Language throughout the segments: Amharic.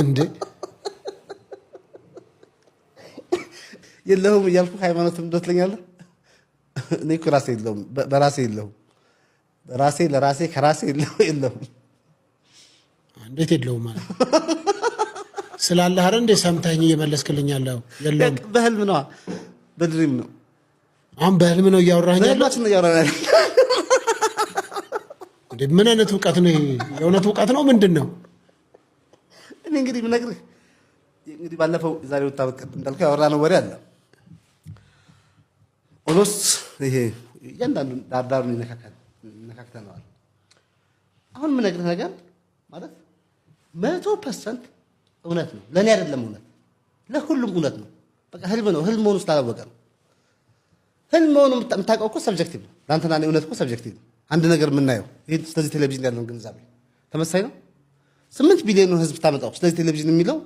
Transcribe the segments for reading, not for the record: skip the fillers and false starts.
እንዴ የለሁም እያልኩ ሃይማኖትም እንደትለኛለህ እኔ እኮ ራሴ የለሁም በራሴ የለሁም ራሴ ለራሴ ከራሴ የለሁም እንዴት የለውም ማለት ስላለህ አይደል እንደ ሰምተኸኝ እየመለስክልኛለሁ የለውም በህልም ነው በድሪም ነው አሁን በህልም ነው እያወራኸኝ በህልማችን ነው እያወራኸኝ እንዴ ምን አይነት ዕውቀት ነው የእውነት ዕውቀት ነው ምንድነው እኔ እንግዲህ ምነግርህ እንግዲህ ባለፈው ዛሬው ታበቀት እንዳልከው ያወራነው ወሬ አለ ኦሎስ ይሄ እያንዳንዱ ዳርዳሩን ይነካክተነዋል አሁን ምነግርህ ነገር ማለት 100% እውነት ነው ለኔ አይደለም እውነት ለሁሉም እውነት ነው በቃ ህልም ነው ህልም ሆኖ ስላላወቀ ነው ህልም ሆኖ የምታውቀው እኮ ሰብጀክቲቭ ነው ለአንተና እኔ እውነት እኮ ሰብጀክቲቭ ነው አንድ ነገር የምናየው ይሄ ስለዚህ ቴሌቪዥን ያለውን ግንዛቤ ተመሳሳይ ነው 8 ቢሊዮን ህዝብ ታመጣው ስለዚህ ቴሌቪዥን የሚለው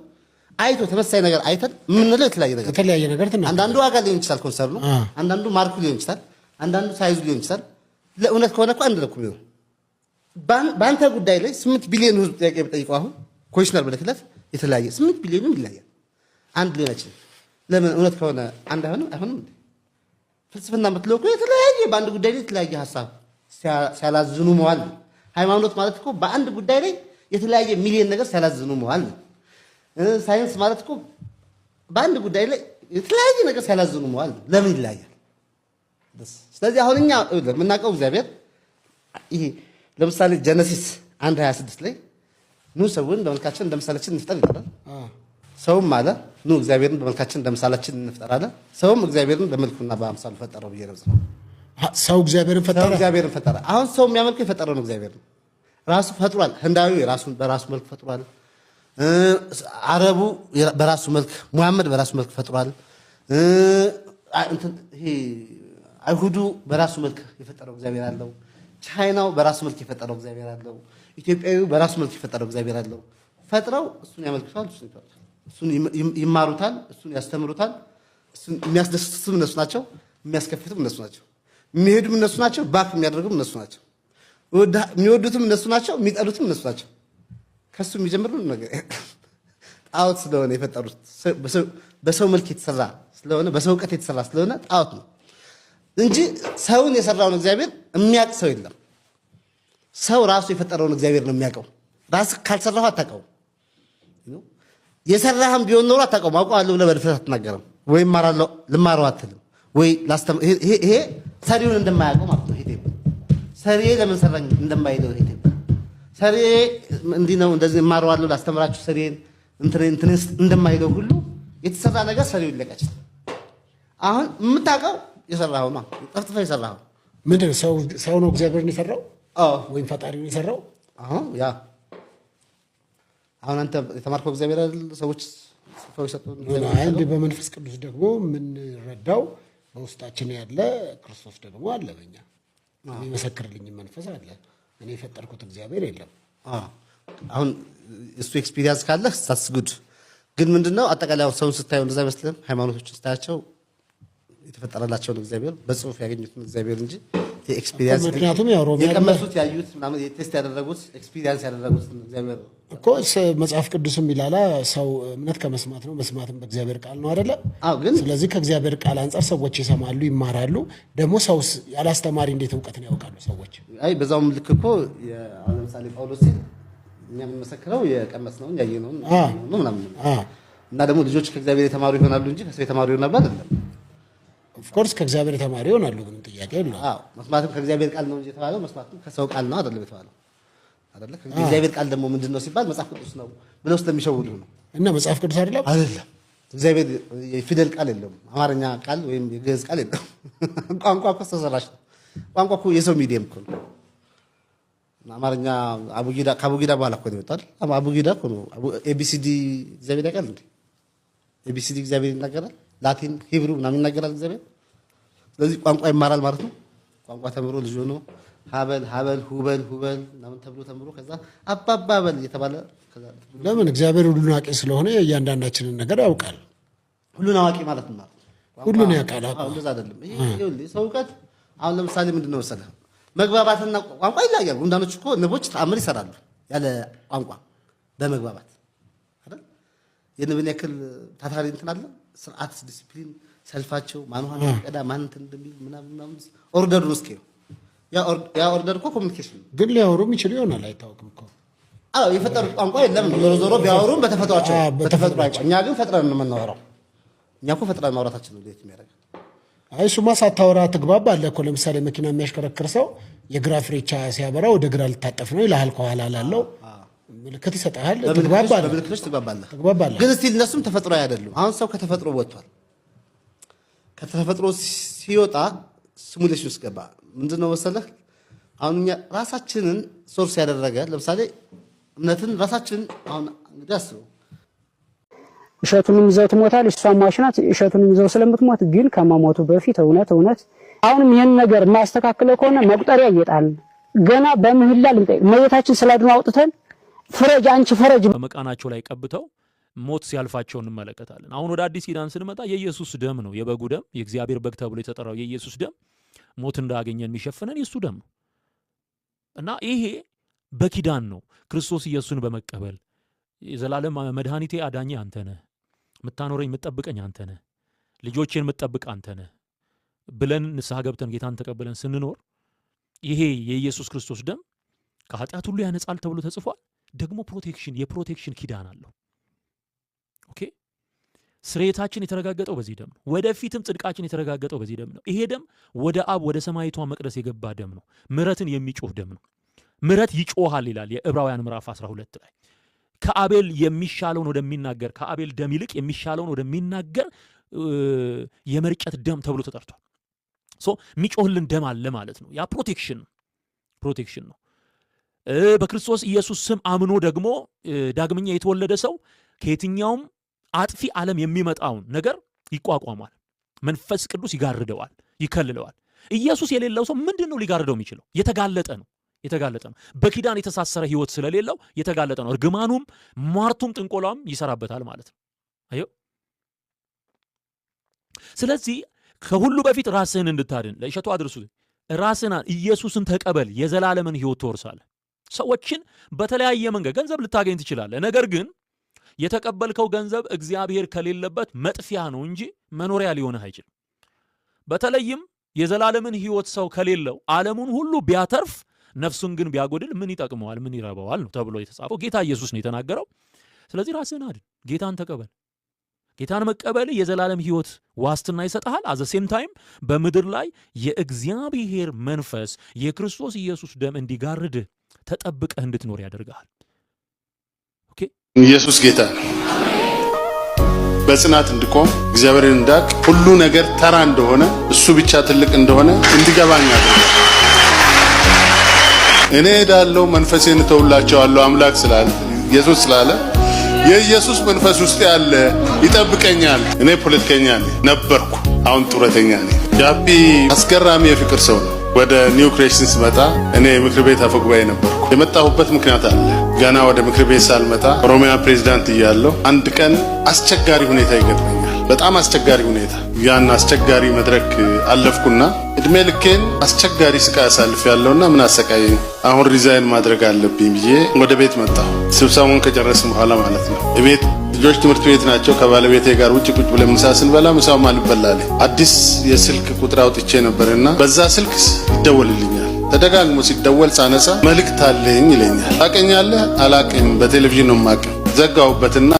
አይቶ ተመሳሳይ ነገር አይተን ምንለው የተለያየ ነገር አንዳንዱ ዋጋ ሊሆን ይችላል ኮንሰርን ነው አንዳንዱ ማርኩ ሊሆን ይችላል አንዳንዱ ሳይዙ ሊሆን ይችላል ለእውነት ከሆነ እኮ አንድ ለኩም ነው በአንተ ጉዳይ ላይ 8 ቢሊዮን ህዝብ ጥያቄ በጠይቀው አሁን ኮሽነር በለክለት የተለያየ 8 ቢሊዮንም ይለያያል አንድ ሊሆን ይችላል ለምን እውነት ከሆነ አንድ አይሆንም እንዴ ፍልስፍና የምትለው እኮ የተለያየ በአንድ ጉዳይ ላይ የተለያየ ሐሳብ ሲያላዝኑ መዋል ሃይማኖት ማለት እኮ በአንድ ጉዳይ ላይ የተለያየ ሚሊዮን ነገር ሲያላዝኑ መዋል ሳይንስ ማለት እኮ በአንድ ጉዳይ ላይ የተለያየ ነገር ሲያላዝኑ መዋል ለምን ይለያያል ስለዚህ አሁን እኛ የምናውቀው እግዚአብሔር ይሄ ለምሳሌ ጀነሲስ 1:26 ላይ ኑ ሰውን በመልካችን እንደምሳሌችን እንፍጠር ይላል ሰውም አለ ኑ እግዚአብሔርን በመልካችን እንደምሳሌችን እንፍጠር አለ ሰውም እግዚአብሔርን በመልኩና በአምሳሉ ፈጠረው ብዬ ነው ሰው እግዚአብሔርን ፈጠረ አሁን ሰው የሚያመልከው የፈጠረው ነው እግዚአብሔር ነው ራሱ ፈጥሯል ህንዳዊ ራሱን በራሱ መልክ ፈጥሯል አረቡ በራሱ መልክ ሙሐመድ በራሱ መልክ ፈጥሯል ይሄ አይሁዱ በራሱ መልክ የፈጠረው እግዚአብሔር አለው ቻይናው በራሱ መልክ የፈጠረው እግዚአብሔር አለው ኢትዮጵያዊው በራሱ መልክ የፈጠረው እግዚአብሔር አለው ፈጥረው እሱን ያመልኩታል እሱን ይማሩታል እሱን ያስተምሩታል እሱን የሚያስደስቱትም እነሱ ናቸው የሚያስከፍቱትም እነሱ ናቸው የሚሄዱም እነሱ ናቸው ባክ የሚያደርጉም እነሱ ናቸው የሚወዱትም እነሱ ናቸው የሚጠሉትም እነሱ ናቸው ከሱ የሚጀምሩ ነገር ጣዖት ስለሆነ የፈጠሩት በሰው መልክ የተሰራ ስለሆነ በሰው ዕውቀት የተሰራ ስለሆነ ጣዖት ነው እንጂ ሰውን የሰራውን እግዚአብሔር የሚያውቅ ሰው የለም ሰው ራሱ የፈጠረውን እግዚአብሔር ነው የሚያውቀው ራስህ ካልሰራኸው አታውቀውም የሰራህም ቢሆን ኖሮ አታውቀውም አውቀዋለሁ ብለህ በድፍረት አትናገርም ወይ እማራለሁ ልማረው አትልም ወይ ይሄ ሰሪውን እንደማያውቀው ማለት ነው ይሄ ሰሪዬ ለምን ሰራኝ እንደማይለው ይሄ ሰሪዬ እንዲህ ነው እንደዚህ እማረዋለሁ ላስተምራችሁ ሰሪዬን እንትን እንደማይለው ሁሉ የተሰራ ነገር ሰሪው ይለቀች አሁን የምታውቀው የሰራው ነው ጠፍጥፋ የሰራው ምንድነው ሰው ነው እግዚአብሔርን የሰራው ወይም ፈጣሪውን የሰራው ያ አሁን አንተ የተማርከው እግዚአብሔር አይደል ሰዎች ጽፈው የሰጡን አንድ በመንፈስ ቅዱስ ደግሞ ምን ረዳው በውስጣችን ያለ ክርስቶስ ደግሞ አለ በእኛ የሚመሰክርልኝ መንፈስ አለ እኔ የፈጠርኩት እግዚአብሔር የለም አሁን እሱ ኤክስፒሪየንስ ካለ ስታትስ ጉድ ግን ምንድነው አጠቃላይ ሰውን ስታየው እንደዛ አይመስልም ሃይማኖቶችን ስታያቸው የተፈጠረላቸውን እግዚአብሔር በጽሁፍ ያገኙትን እግዚአብሔር እንጂ የኤክስፒሪየንስ ምክንያቱም ያው ሮሜ የቀመሱት ያዩት ምናምን ቴስት ያደረጉት ኤክስፒሪየንስ ያደረጉት እግዚአብሔር እኮ መጽሐፍ ቅዱስም ይላል ሰው እምነት ከመስማት ነው መስማትም በእግዚአብሔር ቃል ነው አይደለ ግን ስለዚህ ከእግዚአብሔር ቃል አንፃር ሰዎች ይሰማሉ ይማራሉ ደግሞ ሰው ያላስተማሪ እንዴት ዕውቀትን ያውቃሉ ሰዎች አይ በዛውም ልክ እኮ አሁን ለምሳሌ ጳውሎስ እኛ የምንመሰክረው የቀመስነውን ያየነውን ነው ምናምን እና ደግሞ ልጆች ከእግዚአብሔር የተማሩ ይሆናሉ እንጂ ከሰው የተማሩ ይሆናሉ አይደለም ኦፍ ኮርስ ከእግዚአብሔር የተማሩ ይሆናሉ ምንም ጥያቄ የለውም መስማትም ከእግዚአብሔር ቃል ነው እንጂ የተባለው መስማትም ከሰው ቃል ነው አይደለም የተባለው አይደለ ከእግዚአብሔር ቃል ደግሞ ምንድነው ሲባል መጽሐፍ ቅዱስ ነው ብለው ስለሚሸውዱ ነው እና መጽሐፍ ቅዱስ አይደለም እግዚአብሔር የፊደል ቃል የለውም አማርኛ ቃል ወይም የግዕዝ ቃል የለውም ቋንቋ እኮ ተሰራሽ ነው ቋንቋ እኮ የሰው ሚዲየም እኮ ነው አማርኛ ከአቡጊዳ በኋላ እኮ ነው የወጣው አቡጊዳ እኮ ነው ኤቢሲዲ እግዚአብሔር ያውቃል እንዴ ኤቢሲዲ እግዚአብሔር ይናገራል ላቲን ሂብሩ ምናምን ይናገራል እግዚአብሔር ስለዚህ ቋንቋ ይማራል ማለት ነው ቋንቋ ተምሮ ልጅ ሆኖ ሀበል ሁበል ምናምን ተምሮ ከዛ አባባበል እየተባለ ከዛ ለምን እግዚአብሔር ሁሉን አዋቂ ስለሆነ እያንዳንዳችንን ነገር ያውቃል ሁሉን አዋቂ ማለት ነው ሁሉን ያውቃል እንደዛ አይደለም ይሄ ሰው ዕውቀት አሁን ለምሳሌ ምንድነው መሰለህ መግባባትና ቋንቋ ይለያያል ጉንዳኖች እኮ ንቦች ተአምር ይሰራሉ ያለ ቋንቋ በመግባባት አይደል የነብን ያክል ታታሪ እንትን አለ ስርዓት ዲሲፕሊን ሰልፋቸው ማንዋል ቀዳ ማን እንትን እንደሚል ምናምን ኦርደሩን እስኪ ያ ኦርደር እኮ ኮሙኒኬሽን ግን ሊያወሩም ይችላል ይሆናል አይታወቅም እኮ የፈጠሩት ቋንቋ የለም ዞሮ ቢያወሩም በተፈጥሯቸው በተፈጥሯቸው እኛ ግን ፈጥረን ነው የምናወራው እኛ እኮ ፈጥረን ማውራታችን ነው ለየት የሚያደርገው አይ ሱማ ሳታወራ ትግባባለህ እኮ ለምሳሌ መኪና የሚያሽከረክር ሰው የግራ ፍሬቻ ሲያበራ ወደ ግራ ልታጠፍ ነው ይልሃል ከኋላ ላለው ምልክት ይሰጣል ትግባባለህ በምልክቶች ትግባባለህ ግን እስቲ እነሱም ተፈጥሮ አይደሉም አሁን ሰው ከተፈጥሮ ወጥቷል ከተፈጥሮ ሲወጣ ሲሙሌሽን ውስጥ ገባ ምንድነው መሰለህ አሁን እኛ ራሳችንን ሶርስ ያደረገ ለምሳሌ እምነትን ራሳችንን አሁን እንግዲህ አስበው እሸቱንም ይዘው ትሞታል እሷም ማሽናት እሸቱንም ይዘው ስለምትሞት ግን ከመሞቱ በፊት እውነት አሁንም ይሄን ነገር ማስተካከለው ከሆነ መቁጠሪያ ይጣል ገና በምህላ ልንጠይቅ መቤታችን ስላድኖ አውጥተን ፍረጅ አንቺ ፍረጅ በመቃናቸው ላይ ቀብተው ሞት ሲያልፋቸው እንመለከታለን። አሁን ወደ አዲስ ኪዳን ስንመጣ የኢየሱስ ደም ነው የበጉ ደም የእግዚአብሔር በግ ተብሎ የተጠራው የኢየሱስ ደም ሞት እንዳያገኘን የሚሸፍነን የሱ ደም ነው እና ይሄ በኪዳን ነው ክርስቶስ ኢየሱስን በመቀበል የዘላለም መድኃኒቴ አዳኜ አንተ ነህ ምታኖረኝ ምትጠብቀኝ አንተ ነህ ልጆቼን ምትጠብቅ አንተ ነህ ብለን ንስሐ ገብተን ጌታን ተቀበለን ስንኖር ይሄ የኢየሱስ ክርስቶስ ደም ከኃጢአት ሁሉ ያነጻል ተብሎ ተጽፏል። ደግሞ የፕሮቴክሽን ኪዳን አለው። ኦኬ ስርየታችን የተረጋገጠው በዚህ ደም ነው። ወደፊትም ጽድቃችን የተረጋገጠው በዚህ ደም ነው። ይሄ ደም ወደ አብ ወደ ሰማይቷ መቅደስ የገባ ደም ነው። ምሕረትን የሚጮህ ደም ነው። ምሕረት ይጮሃል ይላል የዕብራውያን ምዕራፍ 12 ላይ ከአቤል የሚሻለውን ወደሚናገር ከአቤል ደም ይልቅ የሚሻለውን ወደሚናገር የመርጨት ደም ተብሎ ተጠርቷል። የሚጮህልን ደም አለ ማለት ነው። ያ ፕሮቴክሽን ነው። በክርስቶስ ኢየሱስ ስም አምኖ ደግሞ ዳግመኛ የተወለደ ሰው ከየትኛውም አጥፊ ዓለም የሚመጣውን ነገር ይቋቋማል። መንፈስ ቅዱስ ይጋርደዋል፣ ይከልለዋል። ኢየሱስ የሌለው ሰው ምንድነው ሊጋርደው የሚችለው? የተጋለጠ ነው። በኪዳን የተሳሰረ ህይወት ስለሌለው የተጋለጠ ነው። እርግማኑም ሟርቱም ጥንቆላም ይሰራበታል ማለት ነው። አዮ ስለዚህ ከሁሉ በፊት ራስህን እንድታድን ለእሸቱ አድርሱ። ራስህን ኢየሱስን ተቀበል፣ የዘላለምን ህይወት ትወርሳለህ። ሰዎችን በተለያየ መንገድ ገንዘብ ልታገኝ ትችላለህ። ነገር ግን የተቀበልከው ገንዘብ እግዚአብሔር ከሌለበት መጥፊያ ነው እንጂ መኖሪያ ሊሆንህ አይችልም። በተለይም የዘላለምን ህይወት ሰው ከሌለው ዓለሙን ሁሉ ቢያተርፍ ነፍሱን ግን ቢያጎድል ምን ይጠቅመዋል? ምን ይረባዋል ነው ተብሎ የተጻፈው። ጌታ ኢየሱስ ነው የተናገረው። ስለዚህ ራስህን አድን፣ ጌታን ተቀበል። ጌታን መቀበል የዘላለም ህይወት ዋስትና ይሰጣል። አዘ ሴም ታይም በምድር ላይ የእግዚአብሔር መንፈስ የክርስቶስ ኢየሱስ ደም እንዲጋርድህ ተጠብቀህ እንድትኖር ያደርጋል። ኦኬ ኢየሱስ ጌታ ነው። በጽናት እንድቆም እግዚአብሔርን እንዳቅ ሁሉ ነገር ተራ እንደሆነ እሱ ብቻ ትልቅ እንደሆነ እንዲገባኝ ያደርጋል። እኔ ሄዳለሁ መንፈሴን እተውላቸዋለሁ አምላክ ስላለ ኢየሱስ ስላለ የኢየሱስ መንፈስ ውስጥ ያለ ይጠብቀኛል። እኔ ፖለቲከኛ ነበርኩ፣ አሁን ጡረተኛ ነኝ። ጃፒ አስገራሚ የፍቅር ሰው ነው። ወደ ኒው ክሬሽን ስመጣ እኔ ምክር ቤት አፈጉባኤ ነበርኩ። የመጣሁበት ምክንያት አለ። ገና ወደ ምክር ቤት ሳልመጣ ኦሮሚያ ፕሬዝዳንት እያለሁ አንድ ቀን አስቸጋሪ ሁኔታ ይገጥመኛል። በጣም አስቸጋሪ ሁኔታ። ያን አስቸጋሪ መድረክ አለፍኩና እድሜ ልኬን አስቸጋሪ ስቃይ አሳልፍ ያለውና ምን አሰቃየኝ፣ አሁን ሪዛይን ማድረግ አለብኝ ብዬ ወደ ቤት መጣሁ። ስብሰባውን ከጨረስን በኋላ ማለት ነው። ቤት ልጆች ትምህርት ቤት ናቸው። ከባለቤቴ ጋር ውጭ ቁጭ ብለን ምሳ ስንበላ ምሳው አልበላለ። አዲስ የስልክ ቁጥር አውጥቼ ነበርና በዛ ስልክ ይደወልልኛል። ተደጋግሞ ሲደወል ሳነሳ መልእክት አለኝ ይለኛል። ታውቀኛለህ? አላውቅም፣ በቴሌቪዥን ነው የማውቅህ። ዘጋሁበትና